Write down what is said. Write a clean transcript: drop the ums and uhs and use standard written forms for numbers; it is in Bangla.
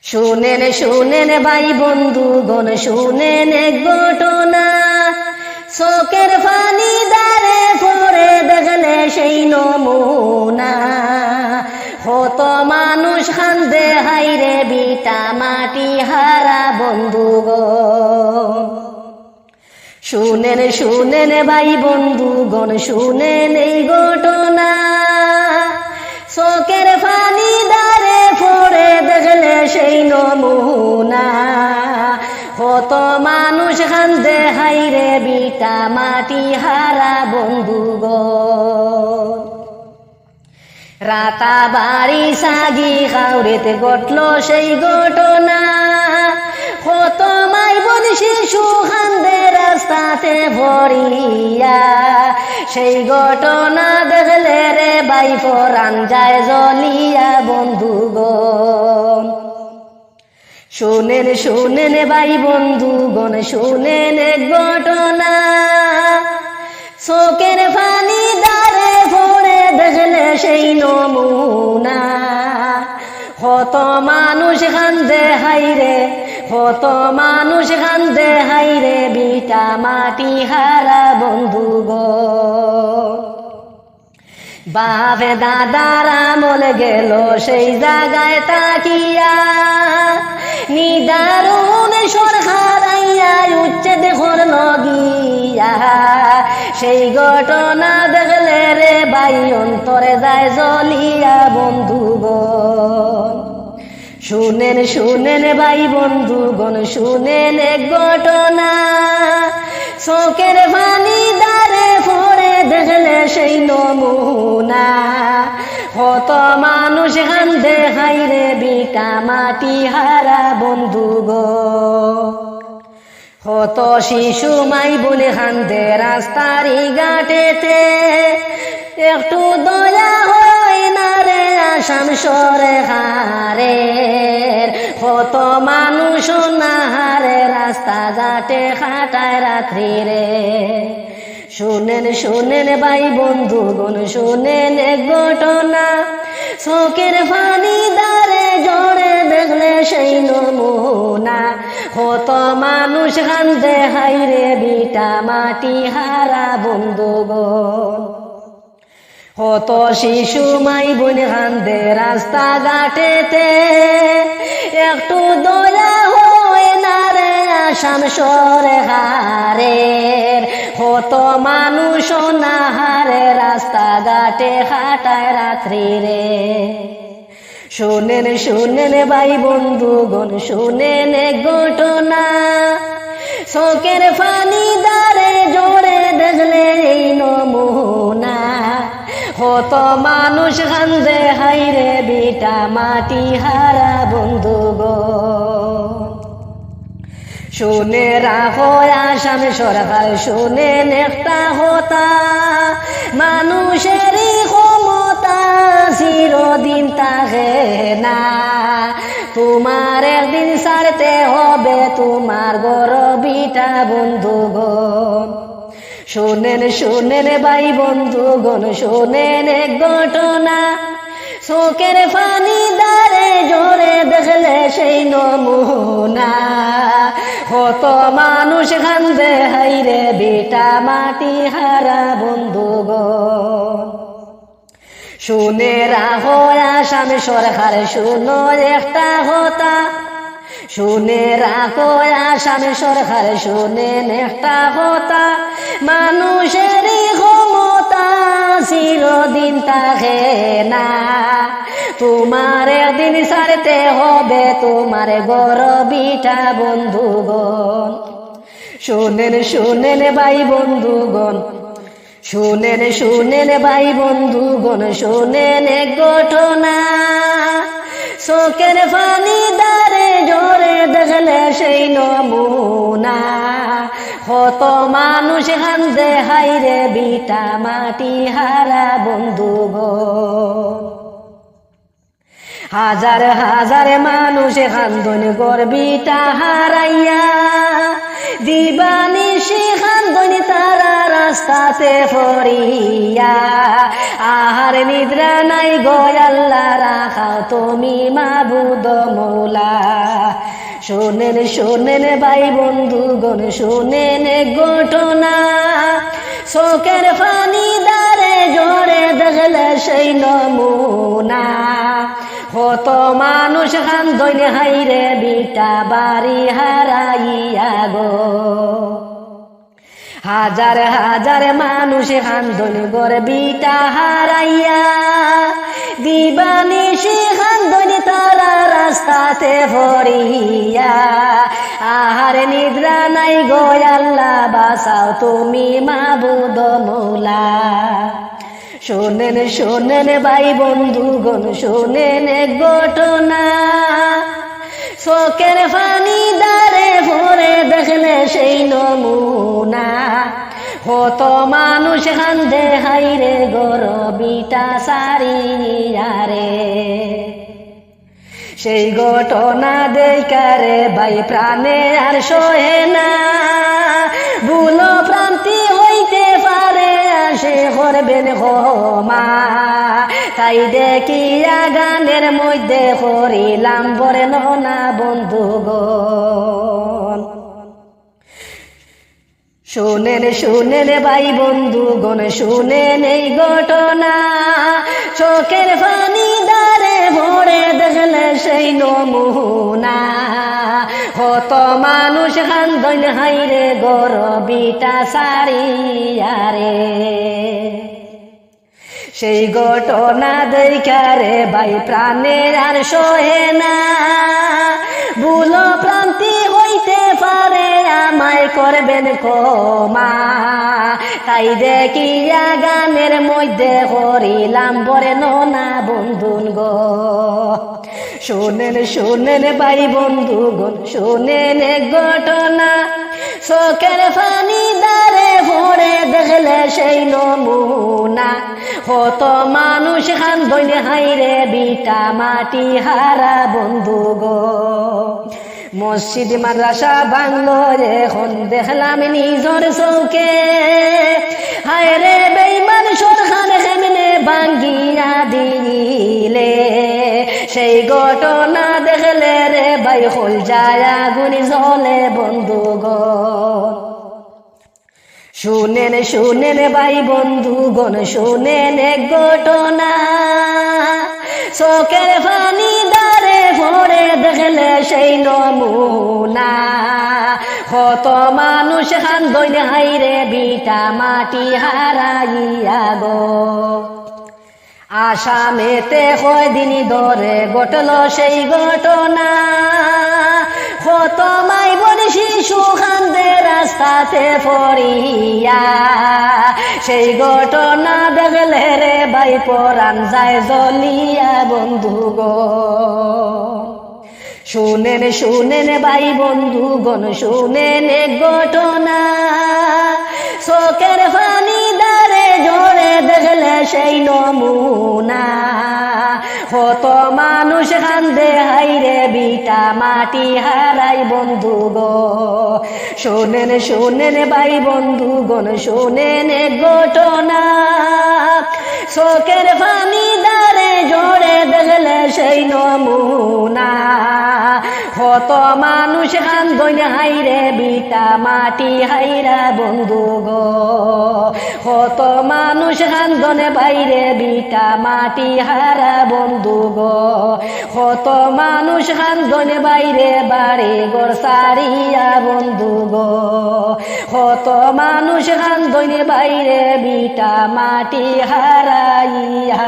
শুনেন শুনেন ভাই বন্ধুগণ, শুনেন এক ঘটনা। চোখের পানি দ্বারে পড়ে দেখলে সেই নমুনা। হত মানুষ কান্দে হাইরে বিটা মাটি হারা বন্ধুগণ। শুনেন শুনেন ভাই বন্ধুগণ, শুনেন এই ঘটনা। চোখের পানি দ্বারে পড়ে দেখলে সেই নমুনা। কত মানুষ কান্দে হাইরে বিটা মাটি হারা বন্ধুগণ। রাতা বাড়ি সাগি খাউরেতে ঘটল সেই ঘটনা। কত মাই বোন শিশু কান্দে রাস্তাতে ভরিয়া। সেই ঘটনা দেখলে রে ভাই পরাণ যায় জ্বলিয়া বন্ধুগণ। শুনেন শুনেন ভাই বন্ধুগণ, শুনেন এক ঘটনা। চোখের পানি দ্বারে পড়ে দেখলে সেই নমুনা। কত মানুষ কান্দে হাইরে, কত মানুষ কান্দে হাইরে বিটা মাটি হারা বন্ধুগণ। বাপে দাদার আমল গেল সেই জায়গায় তাকিয়া। নিদারুণ সরকার আইয়া উচ্ছেদ করল গিয়া। সেই ঘটনা দেখলে রে ভাই অন্তরে যায় জ্বলিয়া বন্ধুগণ। শুনেন শুনেন ভাই বন্ধুগণ, শুনেন এক ঘটনা। চোখের পানি দ্বারে পড়ে দেখলে সেই নমুনা। কত মানুষ কান্দে হাইরে বিটা মাটি হারা বন্ধুগণ। কত শিশু মাই বলে কান্দে রাস্তারি ঘাটেতে। একটু দয়া হয় না রে আসাম সরকারের। কত মানুষ না হারে রাস্তা ঘাটে খাটায় রাত্রি রে। শুনেন শুনেন ভাই বন্ধুগণ, শুনেন এক ঘটনা। চোখের পানি দ্বারে জোরে দেখলে সেই নমুনা। কত মানুষ কান্দে হাইরে বিটা মাটি হারা বন্ধুগণ। কত শিশু মাই বোন কান্দে রাস্তা ঘাটেতে। একটু দয়া হয় না রে আসাম সরকারের। কত মানুষ না হারে রাস্তা ঘাটে খাটায় রাত্রি রে। শুনেন শুনেন ভাই বন্ধুগণ, শুনেন এক ঘটনা। চোখের পানি দ্বারে জোরে দেখলে এই নমুনা। কত মানুষ কান্দে হাইরে বিটা মাটি হারা বন্ধুগণ। শুনে রাখো আসাম সরকার, শুনেন একটা কথা। মানুষেরই ক্ষমতা চিরদিন থাকে না। তোমার একদিন ছাড়তে হবে তোমার গরবিটা বন্ধুগণ। শুনেন শুনেন ভাই বন্ধুগণ, শুনেন এক ঘটনা। চোখের পানি দ্বারে জোরে দেখলে সেই নমুনা। কত মানুষ কান্দে হাইরে বিটা মাটি হারা বন্ধুগণ। শুনে রাখো আসাম সরকার, শুনো একটা কথা। শুনে রাখো আসাম সরকার, শুনেন একটা কথা। মানুষেরই ক্ষমতা চিরদিন থাকে না। তোমার একদিন ছাড়তে হবে তোমার গরবিটা বন্ধুগণ। শুনেন শুনেন ভাই বন্ধুগণ, শুনেন শুনেন ভাই বন্ধুগণ, শুনেন এক ঘটনা। চোখের পানি দ্বারে জোরে দেখলে সেই নমুনা। কত মানুষ কান্দে হাইরে বিটা মাটি হারা বন্ধুগণ। হাজার হাজার মানুষ কান্দন গর্বিটা হারাইয়া। দিবানিশি কান্দন তারা রাস্তাতে পড়িয়া। আহার নিদ্রা নাই গো আল্লাহ, রাখাও তুমি মাবুদ মৌলা। শোনেন শোনেন ভাই বন্ধুগণ শোনেন ঘটনা চোখের পানি দারে জোরে দেখলে সেই নমুনা কত মানুষ কান্দন হাইরে বিটা বাড়ি হারাইয়া গো হাজার হাজার মানুষ কান্দন গর বিটা হারাইয়া দিবানিশি কান্দন তারা রাস্তাতে ভরিয়া আহার নিদ্রা নাই গো আল্লাহ বাঁচাও তুমি মাবুদ মৌলা শোনেন শোনেন ভাই বন্ধুগণ শোনেন ঘটনা চোখের পানি দারে ভরে দেখলে সেই নমুনা কত মানুষ কান্দে হাইরে গরবিটা সারিয়ারে সেই ঘটনা দেখারে ভাই প্রাণে আর সহে না ভুল প্রান্তি হইতে পারে আসে করবেন ক্ষমা তাই দেখিয়া গানের মধ্যে করিলাম বর্ণনা বন্ধুগণ শোনেন শোনেন ভাই বন্ধুগণ শোনেন এই ঘটনা চোখের পানি দারে ভরে দেখলে সেই নমুনা কত মানুষ কান্দন হাইরে গরবিটা সারিয়ারে সেই ঘটনা দেখারে ভাই প্রাণের আর সহে না ভুল প্রান্তি হইতে পারে আমায় করবেন ক্ষমা তাই দেখিয়া গানের মধ্যে করিলাম বর্ণনা বন্ধুন গো শোনেন শোনেন ভাই বন্ধুগণ শোনেন ঘটনা চোখের পানি দারে ভরে দেখলে সেই নমুনা কত মানুষ কান্দন হাইরে বিটা মাটি হারা বন্ধু গো মসজিদ মাদ্রাসা ভাঙলো এখন দেখলাম নিজর চৌকে হায়রে বেঈমান সরকার কেমনে ভাঙ্গিয়া দিলে সেই ঘটনা দেখলে রে ভাই হল যায় আগুন জ্বলে বন্ধু গো শুনেন শুনেন ভাই বন্ধুগণ শুনেন ঘটনা চোখের পানি দারে ভরে দেখলে সেই নমুনা কত মানুষ কান্দন হাইরে বিটা মাটি হারাইয়া গো আসামেতে কয়দিন ধরে ঘটল সেই ঘটনা কত মাই বোন শিশু কান্দে রাস্তাতে পড়িয়া সেই ঘটনা দেখলে রে ভাই পরাণ যায় জ্বলিয়া বন্ধু গো শুনেন শুনেন ভাই বন্ধুগণ শুনেন ঘটনা চোখের পানি দারে জোরে দেখলে সেই নমুনা কত মানুষ কান্দে হাইরে বিটা মাটি হারাই বন্ধু গো শোনেন শোনেন ভাই বন্ধুগণ শোনেন ঘটনা চোখের পানি দারে জোরে দেখলে সেই নমুনা কত মানুষ কান্দন হাইরে বিটা মাটি হাইরা বন্ধু গো কত মানুষ কান্দন বাইরে বিটা মাটি হারা বন্ধু গো কত মানুষ কান্দন বাইরে বাড়ি ঘর সারিয়া বন্ধু গো কত মানুষ কান্দন বাইরে বিটা মাটি হারাইয়া